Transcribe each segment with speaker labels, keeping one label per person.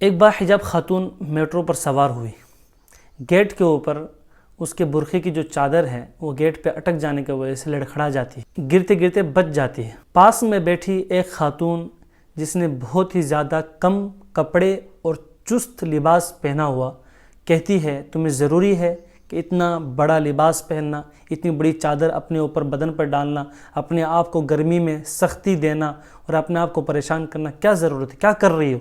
Speaker 1: ایک باحجاب خاتون میٹرو پر سوار ہوئی. گیٹ کے اوپر اس کے برقعے کی جو چادر ہے وہ گیٹ پہ اٹک جانے کی وجہ سے لڑکھڑا جاتی ہے، گرتے گرتے بچ جاتی ہے. پاس میں بیٹھی ایک خاتون جس نے بہت ہی زیادہ کم کپڑے اور چست لباس پہنا ہوا کہتی ہے تمہیں ضروری ہے کہ اتنا بڑا لباس پہننا، اتنی بڑی چادر اپنے اوپر بدن پر ڈالنا، اپنے آپ کو گرمی میں سختی دینا اور اپنے آپ کو پریشان کرنا کیا ضرورت ہے؟ کیا کر رہی ہو؟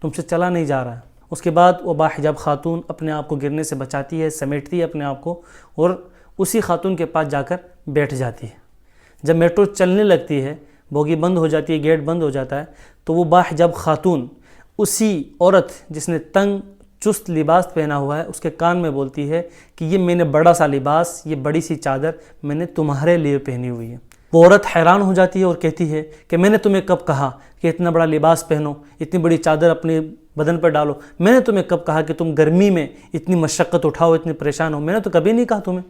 Speaker 1: تم سے چلا نہیں جا رہا ہے. اس کے بعد وہ باحجاب خاتون اپنے آپ کو گرنے سے بچاتی ہے، سمیٹتی ہے اپنے آپ کو اور اسی خاتون کے پاس جا کر بیٹھ جاتی ہے. جب میٹرو چلنے لگتی ہے، بوگی بند ہو جاتی ہے، گیٹ بند ہو جاتا ہے، تو وہ باحجاب خاتون اسی عورت جس نے تنگ چست لباس پہنا ہوا ہے اس کے کان میں بولتی ہے کہ یہ میں نے بڑا سا لباس، یہ بڑی سی چادر میں نے تمہارے لیے پہنی ہوئی ہے. وہ عورت حیران ہو جاتی ہے اور کہتی ہے کہ میں نے تمہیں کب کہا کہ اتنا بڑا لباس پہنو، اتنی بڑی چادر اپنے بدن پر ڈالو؟ میں نے تمہیں کب کہا کہ تم گرمی میں اتنی مشقت اٹھاؤ، اتنی پریشان ہو؟ میں نے تو کبھی نہیں کہا تمہیں.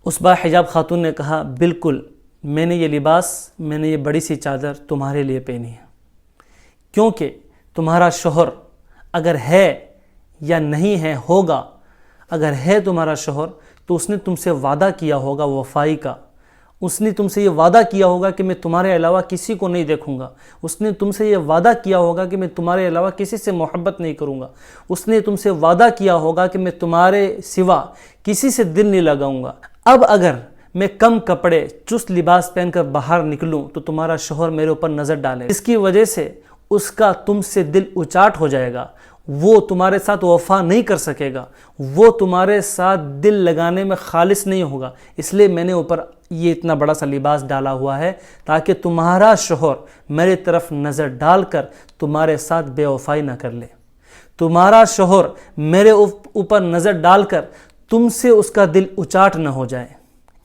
Speaker 1: اس باحجاب خاتون نے کہا بالکل، میں نے یہ لباس، میں نے یہ بڑی سی چادر تمہارے لیے پہنی ہے، کیونکہ تمہارا شوہر اگر ہے یا نہیں ہے، ہوگا، اگر ہے تمہارا شوہر تو اس نے تم سے وعدہ کیا ہوگا وفائی کا. اس نے تم سے یہ وعدہ کیا ہوگا کہ میں تمہارے علاوہ کسی کو نہیں دیکھوں گا. اس نے تم سے یہ وعدہ کیا ہوگا کہ میں تمہارے علاوہ کسی سے محبت نہیں کروں گا. اس نے تم سے وعدہ کیا ہوگا کہ میں تمہارے سوا کسی سے دل نہیں لگاؤں گا. اب اگر میں کم کپڑے چست لباس پہن کر باہر نکلوں تو تمہارا شوہر میرے اوپر نظر ڈالے، اس کی وجہ سے اس کا تم سے دل اچاٹ ہو جائے گا، وہ تمہارے ساتھ وفا نہیں کر سکے گا، وہ تمہارے ساتھ دل لگانے میں خالص نہیں ہوگا. اس لیے میں نے اوپر یہ اتنا بڑا سا لباس ڈالا ہوا ہے تاکہ تمہارا شوہر میرے طرف نظر ڈال کر تمہارے ساتھ بے وفائی نہ کر لے. تمہارا شوہر میرے اوپر نظر ڈال کر تم سے اس کا دل اچاٹ نہ ہو جائے،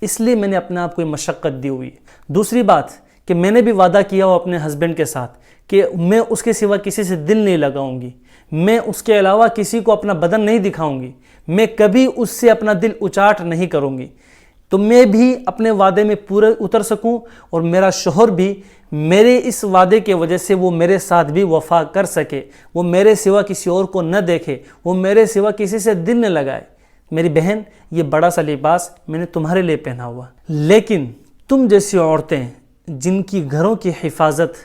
Speaker 1: اس لیے میں نے اپنے آپ کو یہ مشقت دی ہوئی. دوسری بات کہ میں نے بھی وعدہ کیا ہو اپنے ہسبینڈ کے ساتھ کہ میں اس کے سوا کسی سے دل نہیں لگاؤں گی، میں اس کے علاوہ کسی کو اپنا بدن نہیں دکھاؤں گی، میں کبھی اس سے اپنا دل اچاٹ نہیں کروں گی. تو میں بھی اپنے وعدے میں پورے اتر سکوں اور میرا شوہر بھی میرے اس وعدے کے وجہ سے وہ میرے ساتھ بھی وفا کر سکے، وہ میرے سوا کسی اور کو نہ دیکھے، وہ میرے سوا کسی سے دل نہ لگائے. میری بہن، یہ بڑا سا لباس میں نے تمہارے لیے پہنا ہوا، لیکن تم جیسی عورتیں جن کی گھروں کی حفاظت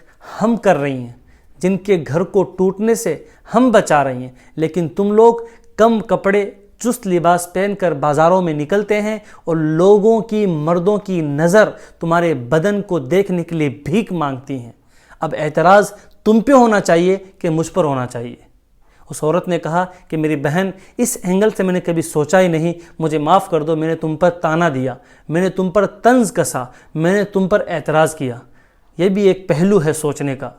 Speaker 1: ہم کر رہی ہیں، جن کے گھر کو ٹوٹنے سے ہم بچا رہی ہیں، لیکن تم لوگ کم کپڑے چست لباس پہن کر بازاروں میں نکلتے ہیں اور لوگوں کی، مردوں کی نظر تمہارے بدن کو دیکھنے کے لیے بھیک مانگتی ہیں. اب اعتراض تم پہ ہونا چاہیے کہ مجھ پر ہونا چاہیے. اس عورت نے کہا کہ میری بہن، اس اینگل سے میں نے کبھی سوچا ہی نہیں، مجھے معاف کر دو، میں نے تم پر تانا دیا، میں نے تم پر طنز کسا، میں نے تم پر اعتراض کیا. یہ بھی ایک پہلو ہے سوچنے کا.